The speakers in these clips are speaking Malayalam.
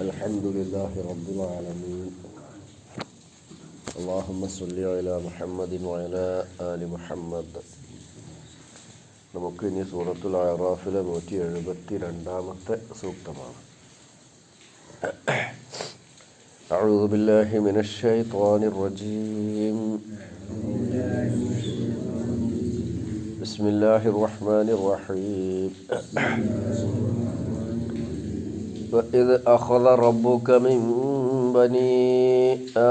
الحمد لله رب العالمين. اللهم صل على محمد وعلى آل محمد. നമുക്ക് ഇനി സൂറത്തുൽ അറാഫിലെ 172ാമത്തെ സൂക്തമാണ്. أعوذ بالله من الشيطان الرجيم. بسم الله الرحمن الرحيم. وإذ أخذ ربك من بني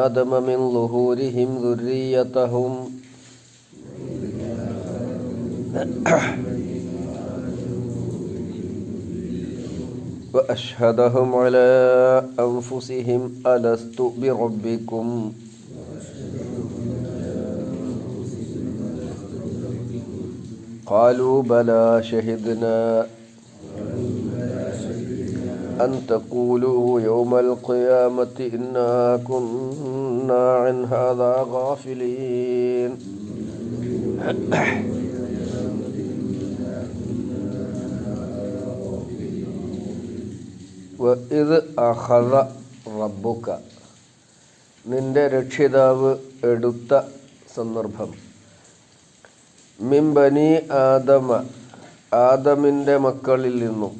آدم من ظهورهم ذريتهم وأشهدهم على أنفسهم ألست بربكم قالوا بلى شهدنا أن تقولوا يوم القيامة إنا كنا عن هذا غافلين. وإذ أخذ ربك നിന്റെ രക്ഷിതാവ് എടുത്ത സന്ദർഭം മിൻ ബനി ആദമ ആദമിൻ്റെ മക്കളിൽ നിന്നും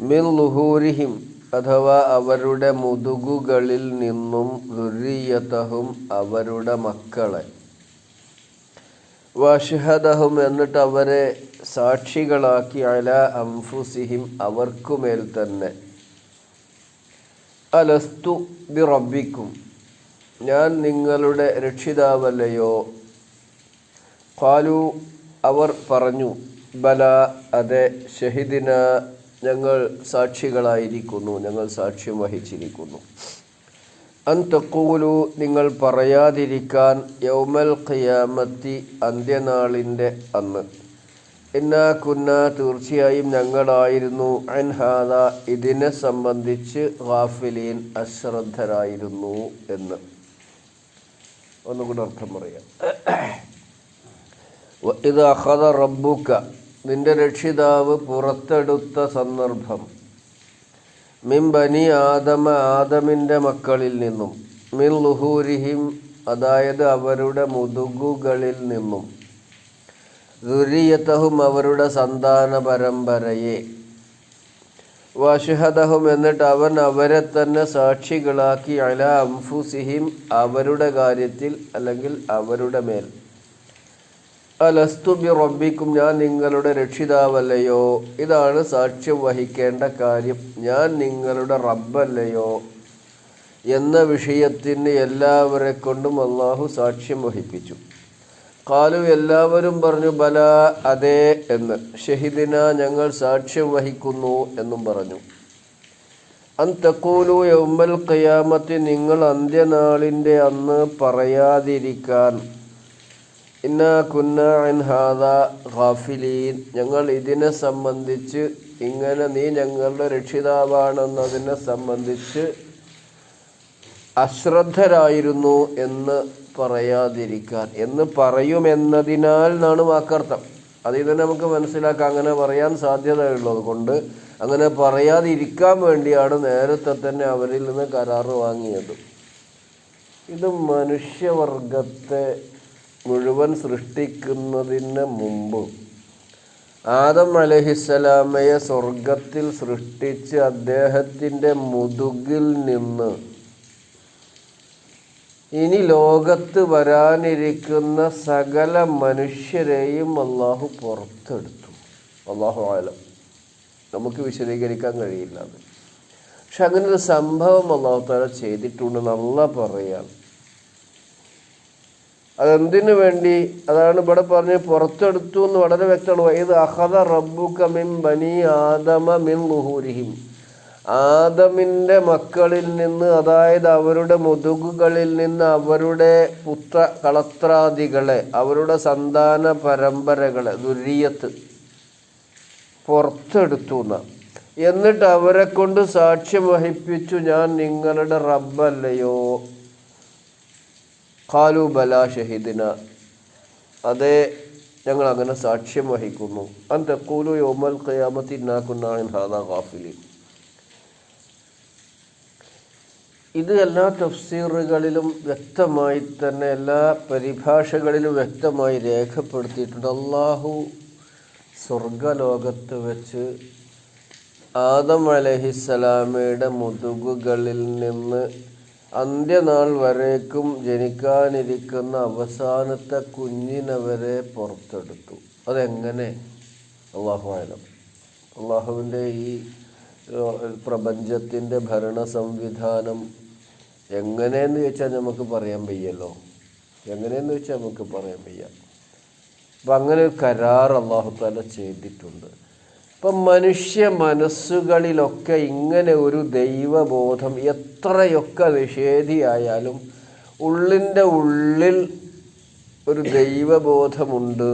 മിൻ ലുഹൂരിഹിം അഥവാ അവരുടെ മുതുകുകളിൽ നിന്നും ദുർരിയതഹും അവരുടെ മക്കളെ വഅശ്ഹദഹും എന്നിട്ട് അവരെ സാക്ഷികളാക്കി അലാ അൻഫുസിഹിം അവർക്കുമേൽ തന്നെ അലസ്തു ബിറബ്ബിക്കും ഞാൻ നിങ്ങളുടെ രക്ഷിതാവല്ലയോ. ഖാലു അവർ പറഞ്ഞു ബല അതെ ഷഹിദിന ഞങ്ങൾ സാക്ഷികളായിരിക്കുന്നു, ഞങ്ങൾ സാക്ഷ്യം വഹിച്ചിരിക്കുന്നു. അൻ തഖൂലു നിങ്ങൾ പറയാതിരിക്കാൻ യൗമൽ ഖിയാമത്തി അന്ത്യനാളിൻ്റെ അന്ന് ഇന്നാ കുന്ന തീർച്ചയായും ഞങ്ങളായിരുന്നു അൻ ഹാദാ ഇതിനെ സംബന്ധിച്ച് ഗാഫിലീൻ അശ്രദ്ധരായിരുന്നു എന്ന്. ഒന്നുകൂടെ അർത്ഥം പറയാം. വഇദ് അഖദ റബ്ബുക നിന്റെ രക്ഷിതാവ് പുറത്തെടുത്ത സന്ദർഭം മിൻ ബനി ആദമ ആദമിൻ്റെ മക്കളിൽ നിന്നും മിൻ ലുഹൂരിഹിം അതായത് അവരുടെ മുതുകുകളിൽ നിന്നും ദുരിയതഹും അവരുടെ സന്താന പരമ്പരയെ വഅശ്ഹദഹും എന്നിട്ട് അവൻ അവരെ തന്നെ സാക്ഷികളാക്കി അലാ അൻഫുസിഹിം അവരുടെ കാര്യത്തിൽ അല്ലെങ്കിൽ അവരുടെ മേൽ അലസ്തു ബി റബ്ബിക്കും ഞാൻ നിങ്ങളുടെ രക്ഷിതാവല്ലയോ. ഇതാണ് സാക്ഷ്യം വഹിക്കേണ്ട കാര്യം, ഞാൻ നിങ്ങളുടെ റബ്ബല്ലയോ എന്ന വിഷയത്തിന് എല്ലാവരെ കൊണ്ടും അള്ളാഹു സാക്ഷ്യം വഹിപ്പിച്ചു. ഖാലു എല്ലാവരും പറഞ്ഞു ബല അതെ എന്ന്, ഷഹിദിന ഞങ്ങൾ സാക്ഷ്യം വഹിക്കുന്നു എന്നും പറഞ്ഞു. അൻ തഖൂലു യൗമൽ ഖിയാമത്തി നിങ്ങൾ അന്ത്യനാളിൻ്റെ അന്ന് പറയാതിരിക്കാൻ ഇന്നാ കുന്ന അൻ ഹാദാ ഗാഫിലീൻ ഞങ്ങൾ ഇതിനെ സംബന്ധിച്ച് ഇങ്ങനെ നീ ഞങ്ങളുടെ രക്ഷിതാവാണെന്നതിനെ സംബന്ധിച്ച് അശ്രദ്ധരായിരുന്നു എന്ന് പറയാതിരിക്കാൻ എന്ന് പറയുമെന്നതിനാൽ എന്നാണ് വാക്കർത്ഥം. അതിൽ തന്നെ നമുക്ക് മനസ്സിലാക്കാം അങ്ങനെ പറയാൻ സാധ്യതയുള്ളത് കൊണ്ട് അങ്ങനെ പറയാതിരിക്കാൻ വേണ്ടിയാണ് നേരത്തെ തന്നെ അവരിൽ നിന്ന് കരാറ് വാങ്ങിയത്. ഇത് മനുഷ്യവർഗത്തെ മുഴുവൻ സൃഷ്ടിക്കുന്നതിന് മുമ്പ് ആദം അലൈഹിസ്സലാമയെ സ്വർഗത്തിൽ സൃഷ്ടിച്ച് അദ്ദേഹത്തിൻ്റെ മുതുകിൽ നിന്ന് ഇനി ലോകത്ത് വരാനിരിക്കുന്ന സകല മനുഷ്യരെയും അള്ളാഹു പുറത്തെടുത്തു. അള്ളാഹു ആലം, നമുക്ക് വിശദീകരിക്കാൻ കഴിയില്ല അത്. പക്ഷെ അങ്ങനെ ഒരു സംഭവം അള്ളാഹു തആല ചെയ്തിട്ടുണ്ട് നല്ല പറയാം. അതെന്തിനു വേണ്ടി? അതാണ് ഇവിടെ പറഞ്ഞ് പുറത്തെടുത്തു എന്ന് വളരെ വ്യക്തമാണ്. ഇത് അഖദ റബ്ബുക മിൻ ബനി ആദമ മിൻ ളുഹൂരിഹിം ആദമിൻ്റെ മക്കളിൽ നിന്ന് അതായത് അവരുടെ മുതുകുകളിൽ നിന്ന് അവരുടെ പുത്ര കളത്രാദികളെ അവരുടെ സന്താന പരമ്പരകളെ ദുരിയത്ത് പുറത്തെടുത്തു എന്നിട്ട് അവരെ കൊണ്ട് സാക്ഷ്യം വഹിപ്പിച്ചു ഞാൻ നിങ്ങളുടെ റബ്ബല്ലയോ. ഖാലു ബലാ ഷഹിദിന അതെ ഞങ്ങൾ അങ്ങനെ സാക്ഷ്യം വഹിക്കുന്നു. അൻ തഖൂലു യൗമൽ ഖിയാമത്തി ഇന്നാ കുന്നാ അൻ ഹാദാ ഗാഫിലീൻ ഇത് എല്ലാ തഫ്സീറുകളിലും വ്യക്തമായി തന്നെ, എല്ലാ പരിഭാഷകളിലും വ്യക്തമായി രേഖപ്പെടുത്തിയിട്ടുണ്ട്. അള്ളാഹു സ്വർഗലോകത്ത് വെച്ച് ആദം അലൈഹിസ്സലാമയുടെ മുതുകുകളിൽ നിന്ന് അന്ത്യനാൾ വരേക്കും ജനിക്കാനിരിക്കുന്ന അവസാനത്തെ കുഞ്ഞിനെ വരെ പുറത്തെടുത്തു. അതെങ്ങനെ? അല്ലാഹു അഅലം. അള്ളാഹുവിൻ്റെ ഈ പ്രപഞ്ചത്തിൻ്റെ ഭരണ സംവിധാനം എങ്ങനെയെന്ന് ചോദിച്ചാൽ നമുക്ക് പറയാൻ വയ്യല്ലോ. എങ്ങനെയെന്ന് വെച്ചാൽ നമുക്ക് പറയാൻ വയ്യ. അപ്പം അങ്ങനെ ഒരു കരാർ അല്ലാഹു തആല ചെയ്തിട്ടുണ്ട്. ഇപ്പം മനുഷ്യ മനസ്സുകളിലൊക്കെ ഇങ്ങനെ ഒരു ദൈവബോധം എത്രയൊക്കെ നിഷേധിയായാലും ഉള്ളിൻ്റെ ഉള്ളിൽ ഒരു ദൈവബോധമുണ്ട്.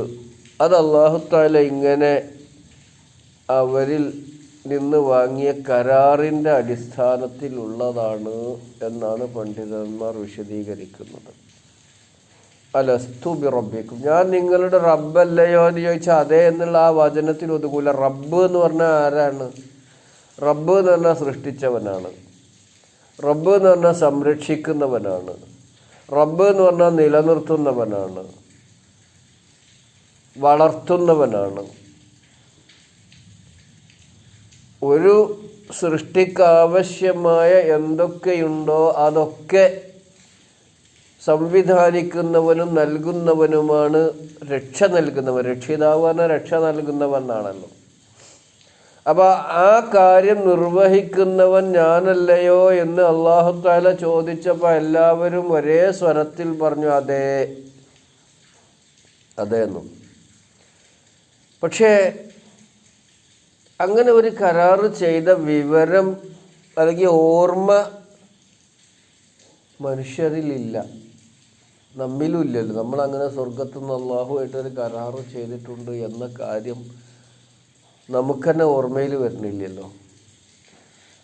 അത് അല്ലാഹു തആല ഇങ്ങനെ അവരിൽ നിന്ന് വാങ്ങിയ കരാറിൻ്റെ അടിസ്ഥാനത്തിലുള്ളതാണ് എന്നാണ് പണ്ഡിതന്മാർ വിശദീകരിക്കുന്നത്. അലസ്തു ബി റബ്ബിക്കും, ഞാൻ നിങ്ങളുടെ റബ്ബല്ലയോ എന്ന് ചോദിച്ചാൽ അതേ എന്നുള്ള ആ വചനത്തിൽ ഒതുകൂല. റബ്ബ് എന്ന് പറഞ്ഞാൽ ആരാണ്? റബ്ബ് എന്ന് പറഞ്ഞാൽ സൃഷ്ടിച്ചവനാണ്. റബ്ബ് എന്ന് പറഞ്ഞാൽ സംരക്ഷിക്കുന്നവനാണ്. റബ്ബ് എന്ന് പറഞ്ഞാൽ നിലനിർത്തുന്നവനാണ്, വളർത്തുന്നവനാണ്. ഒരു സൃഷ്ടിക്കാവശ്യമായ എന്തൊക്കെയുണ്ടോ അതൊക്കെ സംവിധാനിക്കുന്നവനും നൽകുന്നവനുമാണ് രക്ഷ നൽകുന്നവൻ. രക്ഷിതാവ് പറഞ്ഞാൽ രക്ഷ നൽകുന്നവനാണല്ലോ. അപ്പോൾ ആ കാര്യം നിർവഹിക്കുന്നവൻ ഞാനല്ലയോ എന്ന് അല്ലാഹു തആല ചോദിച്ചപ്പോൾ എല്ലാവരും ഒരേ സ്വരത്തിൽ പറഞ്ഞു അതെ, അതേന്നും. പക്ഷേ അങ്ങനെ ഒരു കരാറ് ചെയ്ത വിവരം അല്ലെങ്കിൽ ഓർമ്മ മനുഷ്യരിലില്ല, നമ്മിലും ഇല്ലല്ലോ. നമ്മളങ്ങനെ സ്വർഗത്തു നിന്ന് അള്ളാഹുമായിട്ടൊരു കരാറ് ചെയ്തിട്ടുണ്ട് എന്ന കാര്യം നമുക്ക് തന്നെ ഓർമ്മയിൽ വരുന്നില്ലല്ലോ.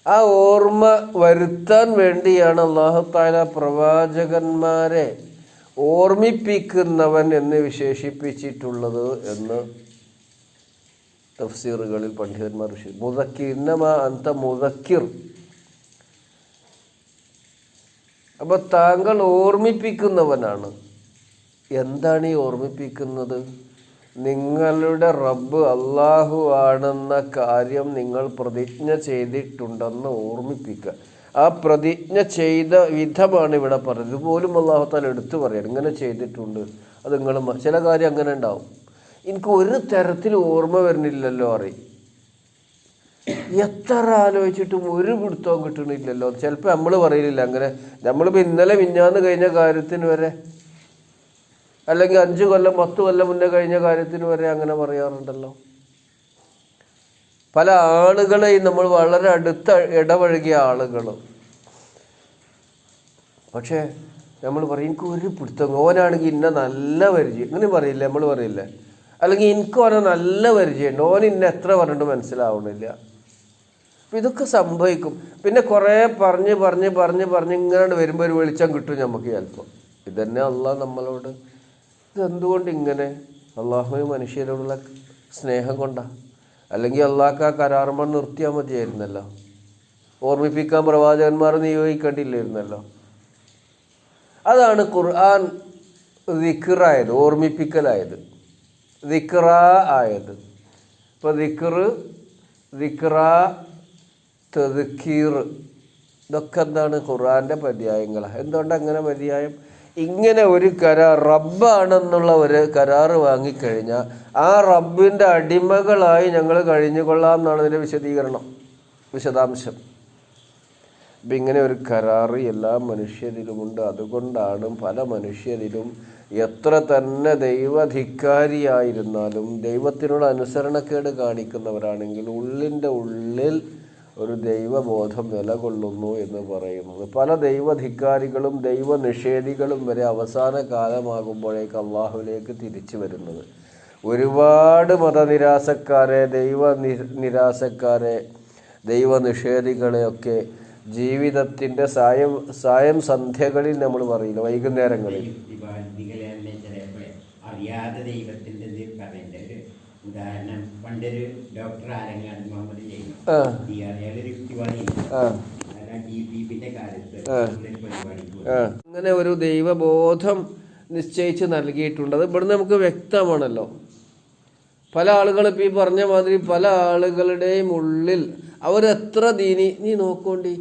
ആ ഓർമ്മ വരുത്താൻ വേണ്ടിയാണ് അല്ലാഹു തആല പ്രവാചകന്മാരെ ഓർമ്മിപ്പിക്കുന്നവൻ എന്ന് വിശേഷിപ്പിച്ചിട്ടുള്ളത് എന്ന് തഫ്സീറുകളിൽ പണ്ഡിതന്മാർ മുദക്കിർ, ഇന്നമാ അന്ത മുദക്കിർ. അപ്പോൾ താങ്കൾ ഓർമ്മിപ്പിക്കുന്നവനാണ്. എന്താണ് ഈ ഓർമ്മിപ്പിക്കുന്നത്? നിങ്ങളുടെ റബ്ബ് അല്ലാഹു ആണെന്ന കാര്യം നിങ്ങൾ പ്രതിജ്ഞ ചെയ്തിട്ടുണ്ടെന്ന് ഓർമ്മിപ്പിക്കുക. ആ പ്രതിജ്ഞ ചെയ്ത വിധമാണ് ഇവിടെ പറയുന്നത്. ഇതുപോലും അല്ലാഹു തആല എടുത്തു പറയാണ്, ഇങ്ങനെ ചെയ്തിട്ടുണ്ട്. അത് നിങ്ങൾ ചില കാര്യം അങ്ങനെ ഉണ്ടാവും, എനിക്ക് ഒരു തരത്തിൽ ഓർമ്മ വരുന്നില്ലല്ലോ അറിയും. എത്ര ആലോചിച്ചിട്ടും ഒരു പിടുത്തവും കിട്ടണില്ലല്ലോ. ചിലപ്പോൾ നമ്മൾ പറയില്ല അങ്ങനെ. നമ്മളിപ്പോൾ ഇന്നലെ മിഞ്ഞാന്ന് കഴിഞ്ഞ കാര്യത്തിന് വരെ, അല്ലെങ്കിൽ 5 കൊല്ലം 10 കൊല്ലം മുന്നേ കഴിഞ്ഞ കാര്യത്തിന് വരെ അങ്ങനെ പറയാറുണ്ടല്ലോ. പല ആളുകളെയും നമ്മൾ വളരെ അടുത്ത ഇടപഴകിയ ആളുകൾ. പക്ഷേ നമ്മൾ പറയും എനിക്ക് ഒരു പിടുത്തം, ഓനാണെങ്കിൽ ഇന്ന നല്ല പരിചയം, ഇങ്ങനെ പറയില്ലേ, നമ്മൾ പറയില്ലേ. അല്ലെങ്കിൽ എനിക്ക് ഓനെ നല്ല പരിചയമുണ്ട്, ഓൻ ഇന്ന എത്ര പറഞ്ഞിട്ട് മനസ്സിലാവണില്ല. അപ്പം ഇതൊക്കെ സംഭവിക്കും. പിന്നെ കുറേ പറഞ്ഞ് ഇങ്ങനെ വരുമ്പോൾ ഒരു വെളിച്ചം കിട്ടും നമുക്ക് ചിലപ്പോൾ. ഇതന്നെ അള്ളാഹ് നമ്മളോട്. ഇതെന്തുകൊണ്ട് ഇങ്ങനെ? അള്ളാഹു മനുഷ്യരോടുള്ള സ്നേഹം കൊണ്ടാണ്. അല്ലെങ്കിൽ അള്ളാഹ്ക്ക് ആ കരാറുമ്പോൾ നിർത്തിയാൽ മതിയായിരുന്നല്ലോ. ഓർമ്മിപ്പിക്കാൻ പ്രവാചകന്മാർ നിയോഗിക്കേണ്ടില്ലായിരുന്നല്ലോ. അതാണ് ഖുർആൻ ദിക്റായത്, ഓർമ്മിപ്പിക്കലായത്, ദിക്റ ആയത്. ഇപ്പോൾ ദിക്റ, തദ്കീർ, ഇതൊക്കെ എന്താണ്? ഖുർആൻ്റെ പര്യായങ്ങളാണ്. എന്തുകൊണ്ടാണ് അങ്ങനെ പര്യായം? ഇങ്ങനെ ഒരു കരാർ, റബ്ബാണെന്നുള്ള ഒരു കരാറ് വാങ്ങിക്കഴിഞ്ഞാൽ ആ റബ്ബിൻ്റെ അടിമകളായി ഞങ്ങൾ കഴിഞ്ഞുകൊള്ളാം എന്നാണ് ഇതിൻ്റെ വിശദാംശം. അപ്പം ഇങ്ങനെ ഒരു കരാറ് എല്ലാ മനുഷ്യരിലുമുണ്ട്. അതുകൊണ്ടാണ് പല മനുഷ്യരിലും എത്ര തന്നെ ദൈവധിക്കാരിയായിരുന്നാലും, ദൈവത്തിനോട് അനുസരണക്കേട് കാണിക്കുന്നവരാണെങ്കിൽ ഉള്ളിൻ്റെ ഉള്ളിൽ ഒരു ദൈവബോധം നിലകൊള്ളുന്നു എന്ന് പറയുന്നത്. പല ദൈവധിക്കാരികളും ദൈവനിഷേധികളും വരെ അവസാന കാലമാകുമ്പോഴേക്ക് അള്ളാഹുവിലേക്ക് തിരിച്ചു വരുന്നത്. ഒരുപാട് മതനിരാസക്കാരെ, നിരാസക്കാരെ, ദൈവനിഷേധികളെയൊക്കെ ജീവിതത്തിൻ്റെ സായം സന്ധ്യകളിൽ നമ്മൾ പറയില്ല, വൈകുന്നേരങ്ങളിൽ അറിയാതെ ദൈവത്തിൻ്റെ പറയുന്നത്. ഉദാഹരണം, പണ്ടൊരു ഡോക്ടർ ആരങ്ങാട് മുഹമ്മദ് ചെയ്യുന്നു, അയാളൊരു യുക്തിവാദിയാണ്. DPP കാലത്ത് അങ്ങനെ ഒരു ദൈവബോധം നിശ്ചയിച്ച് നൽകിയിട്ടുണ്ട്. അത് ഇവിടുന്ന് നമുക്ക് വ്യക്തമാണല്ലോ. പല ആളുകൾ ഇപ്പം ഈ പറഞ്ഞ മാതിരി പല ആളുകളുടെയും ഉള്ളിൽ അവരെത്ര നീ നോക്കോണ്ടി,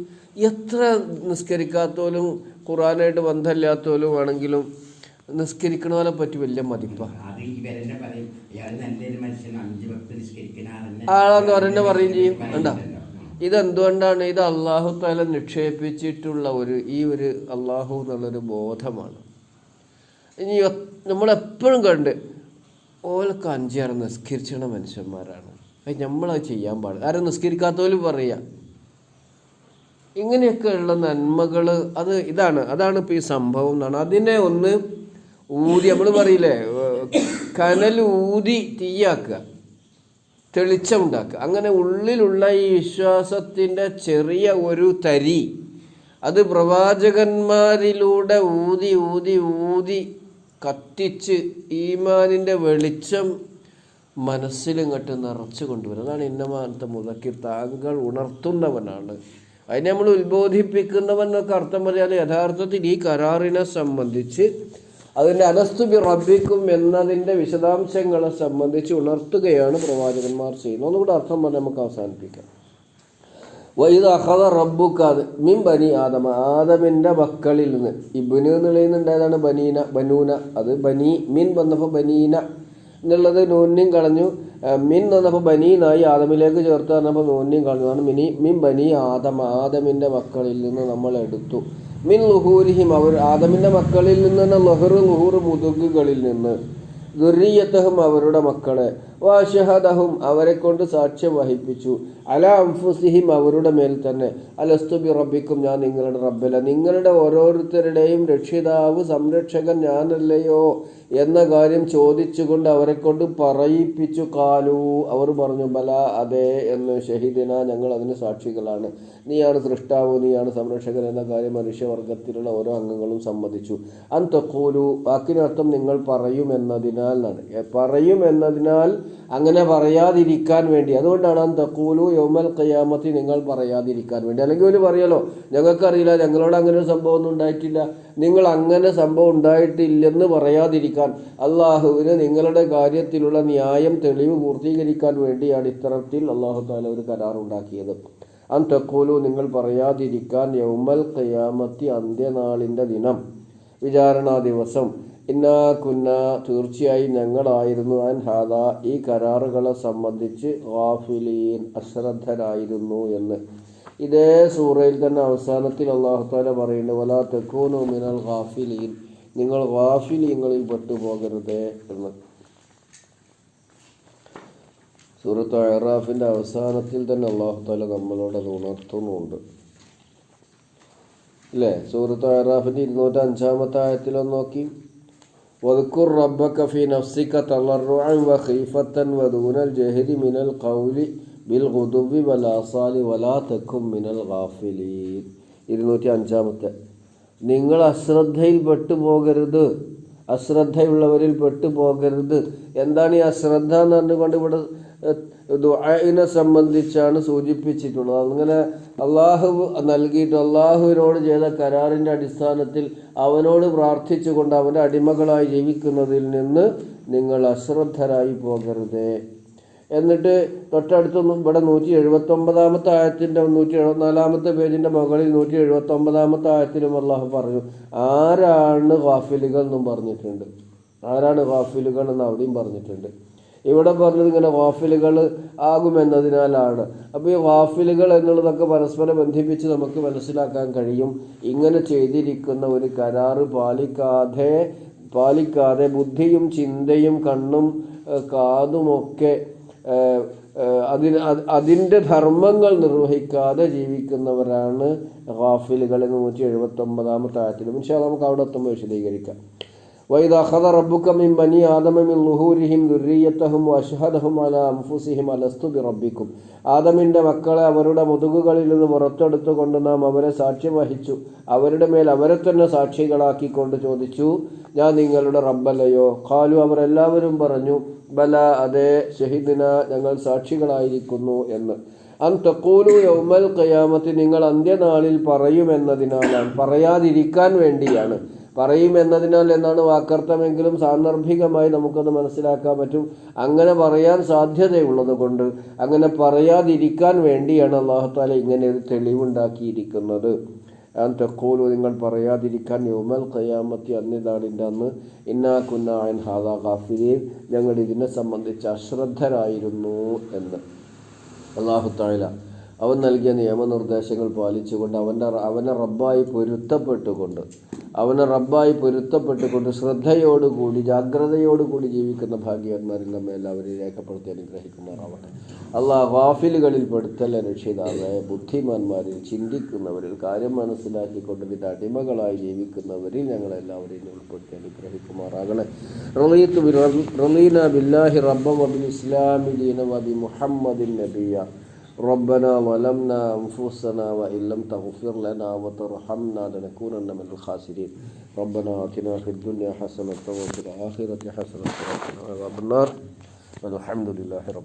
എത്ര നിസ്കരിക്കാത്തോലും ഖുർആനായിട്ട് ബന്ധമില്ലാത്തോലും ആണെങ്കിലും നിസ്കരിക്കണവരെ പറ്റി വലിയ മതിപ്പാണ്. ആളെന്ന് പറയുന്നത് പറയും ചെയ്യും. കണ്ടാ, ഇതെന്തുകൊണ്ടാണ്? ഇത് അള്ളാഹു തആല നിക്ഷേപിച്ചിട്ടുള്ള ഈ ഒരു അള്ളാഹു എന്നുള്ളൊരു ബോധമാണ്. ഇനി നമ്മളെപ്പോഴും കണ്ട് ഓലൊക്കെ 5-6 നിസ്കരിച്ചിട മനുഷ്യന്മാരാണ്, അത് നമ്മളത് ചെയ്യാൻ പാടില്ല. ആരും നിസ്കരിക്കാത്തോലും പറയുക. ഇങ്ങനെയൊക്കെയുള്ള നന്മകൾ അതാണ് ഇപ്പോൾ ഈ സംഭവം എന്നാണ്. അതിനെ ഒന്ന് ഊതി, നമ്മൾ പറയില്ലേ, കനൽ ഊതി തീയാക്കുക, തെളിച്ചമുണ്ടാക്കുക. അങ്ങനെ ഉള്ളിലുള്ള ഈ വിശ്വാസത്തിൻ്റെ ചെറിയ ഒരു തരി അത് പ്രവാചകന്മാരിലൂടെ ഊതി ഊതി ഊതി കത്തിച്ച് ഈമാനിൻ്റെ വെളിച്ചം മനസ്സിലിങ്ങോട്ട് നിറച്ചു കൊണ്ടുവരും. അതാണ് ഇന്നമാനത്തെ മുതക്കിർ, താങ്കൾ ഉണർത്തുന്നവനാണ്, അതിനെ നമ്മൾ ഉത്ബോധിപ്പിക്കുന്നവൻ എന്നൊക്കെ അർത്ഥം പറയാൻ യഥാർത്ഥത്തിൽ ഈ കരാറിനെ സംബന്ധിച്ച് അതിൻ്റെ അലസ്തു ബി റബ്ബിക്കും എന്നതിൻ്റെ വിശദാംശങ്ങളെ സംബന്ധിച്ച് ഉണർത്തുകയാണ് പ്രവാചകന്മാർ ചെയ്യുന്നത്. ഒന്നുകൂടെ അർത്ഥം പറഞ്ഞ് നമുക്ക് അവസാനിപ്പിക്കാം. വൈദ അഖദ റബ്ബുക മിൻ ബനി ആദമ, ആദമിൻ്റെ മക്കളിൽ നിന്ന്. ഇബ്നു എന്നുള്ളതിനുണ്ടായതാണ് ബനൂന. അത് ബനി, മിൻ വന്നപ്പോൾ ബനീന എന്നുള്ളത് നൂന്യം കളഞ്ഞു, മിൻ വന്നപ്പോൾ ബനീനായി ആദമിലേക്ക് ചേർത്ത് പറഞ്ഞപ്പോൾ നൂന്യം കളഞ്ഞു. ആണ് മിൻ ബനി ആദമ, ആദമിൻ്റെ മക്കളിൽ നിന്ന് നമ്മൾ എടുത്തു. മിൻ ലുഹൂരിഹിം, അവർ ആദമിൻ്റെ മക്കളിൽ നിന്ന് തന്നെ ലുഹൂർ മുതുകുകളിൽ നിന്ന്, ദുർരിയത്തഹും അവരുടെ മക്കളെ, വഅശ്ഹദഹും അവരെ കൊണ്ട് സാക്ഷ്യം വഹിപ്പിച്ചു, അലാ അൻഫുസിഹിം അവരുടെ മേൽ തന്നെ, അലസ്തു ബി റബ്ബിക്കും ഞാൻ നിങ്ങളുടെ റബ്ബല്ല, നിങ്ങളുടെ ഓരോരുത്തരുടെയും രക്ഷിതാവ് സംരക്ഷകൻ ഞാനല്ലയോ എന്ന കാര്യം ചോദിച്ചുകൊണ്ട് അവരെ കൊണ്ട് പറയിപ്പിച്ചു. കാലു, അവർ പറഞ്ഞു, ബല അതെ എന്ന്, ഷഹീദിന ഞങ്ങൾ അതിന് സാക്ഷികളാണ്, നീയാണ് സൃഷ്ടാവ്, നീയാണ് സംരക്ഷകൻ എന്ന കാര്യം മനുഷ്യവർഗത്തിലുള്ള ഓരോ അംഗങ്ങളും സമ്മതിച്ചു. അൻ തഖൂലു, വാക്കിനർത്ഥം നിങ്ങൾ പറയുമെന്നതിനാൽ എന്നാണ്. പറയുമെന്നതിനാൽ അങ്ങനെ പറയാതിരിക്കാൻ വേണ്ടി, അതുകൊണ്ടാണ് അൻ തഖൂലു യൗമൽ ഖിയാമത്തി, നിങ്ങൾ പറയാതിരിക്കാൻ വേണ്ടി. അല്ലെങ്കിൽ ഒരു പറയലോ, ഞങ്ങൾക്കറിയില്ല, ഞങ്ങളോട് അങ്ങനെ ഒരു സംഭവം ഒന്നും ഉണ്ടായിട്ടില്ല, നിങ്ങൾ അങ്ങനെ സംഭവം ഉണ്ടായിട്ടില്ലെന്ന് പറയാതിരിക്കാൻ, അള്ളാഹുവിന് നിങ്ങളുടെ കാര്യത്തിലുള്ള ന്യായം തെളിവ് പൂർത്തീകരിക്കാൻ വേണ്ടിയാണ് ഇത്തരത്തിൽ അള്ളാഹു തആല ഒരു കരാറുണ്ടാക്കിയത്. അൻ തഖൂലു നിങ്ങൾ പറയാതിരിക്കാൻ, യൗമൽ ഖിയാമത്തി അന്ത്യനാളിൻ്റെ ദിനം, വിചാരണാ ദിവസം, ഇന്നാ കുന്ന തീർച്ചയായും ഞങ്ങളായിരുന്നു, അൻ ഹാദാ ഈ കരാറുകളെ സംബന്ധിച്ച് ഗാഫിലീൻ അശ്രദ്ധരായിരുന്നു എന്ന്. ഇതേ സൂറയിൽ തന്നെ അവസാനത്തിൽ അല്ലാഹു തആല പറയുന്നുണ്ട്, വലാ തകൂനു മിനൽ ഗാഫിലീൻ, നിങ്ങൾ ഗാഫിലീങ്ങളിൽ പെട്ടുപോകരുതേ എന്ന്. സൂറത്ത് അഅറാഫിൻ്റെ അവസാനത്തിൽ തന്നെ അല്ലാഹു തആല നമ്മളോട് അത് ഉണർത്തുന്നുണ്ട്, ഇല്ലേ? സൂറത്ത് അഅറാഫിൻ്റെ 205-ാമത്തെ ആയത്തിലൊന്ന് നോക്കി. വദ്കുർ റബ്ബക ഫീ നഫ്സിക തളർറുഅൻ വഖീഫത്തൻ വദൂനൽ ജഹരി മിനൽ ഖൗലി ബിൽ ഗുദുവി വൽ ആസാലി വലാ തകും മിനൽ ഗാഫിലീൻ. 205-ാമത്തെ. നിങ്ങൾ അശ്രദ്ധയിൽ പെട്ടുപോകരുത്, അശ്രദ്ധയുള്ളവരിൽ പെട്ടുപോകരുത്. എന്താണ് ഈ അശ്രദ്ധ എന്ന് പറഞ്ഞുകൊണ്ട് ഇവിടെ ദുആഇനെ സംബന്ധിച്ചാണ് സൂചിപ്പിച്ചിട്ടുള്ളത്. അങ്ങനെ അള്ളാഹു നൽകിയിട്ട് അള്ളാഹുവിനോട് ചെയ്ത കരാറിൻ്റെ അടിസ്ഥാനത്തിൽ അവനോട് പ്രാർത്ഥിച്ചുകൊണ്ട് അവൻ്റെ അടിമകളായി ജീവിക്കുന്നതിൽ നിന്ന് നിങ്ങൾ അശ്രദ്ധരായി പോകരുതേ. എന്നിട്ട് തൊട്ടടുത്ത് ഇവിടെ 179-ാമത്തെ ആയത്തിൻ്റെ 174-ാമത്തെ പേജിൻ്റെ മുകളിൽ 179-ാമത്തെ ആയത്തിലും അള്ളാഹു പറഞ്ഞു, ആരാണ് ഗാഫിലുകൾ എന്നും പറഞ്ഞിട്ടുണ്ട്. ആരാണ് ഗാഫിലുകൾ എന്ന് അവിടെയും പറഞ്ഞിട്ടുണ്ട്. ഇവിടെ പറഞ്ഞത് ഇങ്ങനെ ഗാഫിലുകൾ ആകുമെന്നതിനാലാണ്. അപ്പോൾ ഈ ഗാഫിലുകൾ എന്നുള്ളതൊക്കെ പരസ്പരം ബന്ധിപ്പിച്ച് നമുക്ക് മനസ്സിലാക്കാൻ കഴിയും. ഇങ്ങനെ ചെയ്തിരിക്കുന്ന ഒരു കരാറ് പാലിക്കാതെ ബുദ്ധിയും ചിന്തയും കണ്ണും കാതുമൊക്കെ അതിൻ്റെ ധർമ്മങ്ങൾ നിർവഹിക്കാതെ ജീവിക്കുന്നവരാണ് ഗാഫിലുകൾ എന്ന് 179-ാമത്തെ ആയത്തിലും ഇൻഷാ അല്ലാഹ് നമുക്ക് അവിടെ എത്തുമ്പോൾ വിശദീകരിക്കാം. വൈദ അഖദ റബ്ബുക മിൻ ബനി ആദമ മിൻ ളുഹൂരിഹിം ദുർരിയത്തഹും വഅശ്ഹദഹും അലാ അൻഫുസിഹിം അലസ്തു ബിറബ്ബിക്കും, ആദമിൻ്റെ മക്കളെ അവരുടെ മുതുകുകളിൽ നിന്ന് പുറത്തെടുത്തുകൊണ്ട് നാം അവരെ സാക്ഷ്യം വഹിച്ചു, അവരുടെ മേൽ അവരെ തന്നെ സാക്ഷികളാക്കിക്കൊണ്ട് ചോദിച്ചു, ഞാൻ നിങ്ങളുടെ റബ്ബല്ലയോ? ഖാലു അവരെല്ലാവരും പറഞ്ഞു, ബല അതെ, ഷഹിദിന ഞങ്ങൾ സാക്ഷികളായിരിക്കുന്നു എന്ന്. അൻ തഖൂലു യൗമൽ ഖിയാമത്തി നിങ്ങൾ അന്ത്യനാളിൽ പറയുമെന്നതിനാലാണ്, പറയാതിരിക്കാൻ വേണ്ടിയാണ്. പറയുമെന്നതിനാൽ എന്നാണ് വാക്കർത്ഥമെങ്കിലും സാന്ദർഭികമായി നമുക്കത് മനസ്സിലാക്കാൻ പറ്റും. അങ്ങനെ പറയാൻ സാധ്യതയുള്ളത് കൊണ്ട് അങ്ങനെ പറയാതിരിക്കാൻ വേണ്ടിയാണ് അല്ലാഹു തആല ഇങ്ങനെ ഒരു തെളിവുണ്ടാക്കിയിരിക്കുന്നത്. അൻ തഖൂലു നിങ്ങൾ പറയാതിരിക്കാൻ യൗമൽ ഖിയാമത്തി അന്ത്യനാളിൻ്റെ അന്ന് ഇന്നാ കുന്നാ അൻ ഹാദാ ഗാഫിലീൻ ഞങ്ങൾ ഇതിനെ സംബന്ധിച്ച് അശ്രദ്ധരായിരുന്നു എന്ന്. അല്ലാഹു തആല അവൻ നൽകിയ നിയമനിർദ്ദേശങ്ങൾ പാലിച്ചുകൊണ്ട് അവനെ റബ്ബായി പൊരുത്തപ്പെട്ടുകൊണ്ട് ശ്രദ്ധയോടുകൂടി ജാഗ്രതയോടുകൂടി ജീവിക്കുന്ന ഭാഗ്യവാന്മാരിൽ നമ്മെ എല്ലാവരെയും രേഖപ്പെടുത്തി അനുഗ്രഹിക്കുമാറാവട്ടെ. അല്ലാഹ് ഗാഫിലുകളിൽ പെടുത്തല്ല രക്ഷിതാവായ ബുദ്ധിമാന്മാരിൽ, ചിന്തിക്കുന്നവരിൽ, കാര്യം മനസ്സിലാക്കിക്കൊണ്ട് ഇതിൻ്റെ അടിമകളായി ജീവിക്കുന്നവരിൽ ഞങ്ങളെല്ലാവരെയും ഉൾപ്പെടുത്തി അനുഗ്രഹിക്കുമാറാകണേ. റളീന ബില്ലാഹി റബ്ബൻ വബിൽ ഇസ്ലാമി ദീനൻ വബി മുഹമ്മദിൻ നബിയ്യ. ربنا ظلمنا أنفسنا وإن لم تغفر لنا وترحمنا لنكونن من الخاسرين. ربنا آتنا في الدنيا حسنة وفي الآخرة حسنة وقنا عذاب النار. والحمد لله رب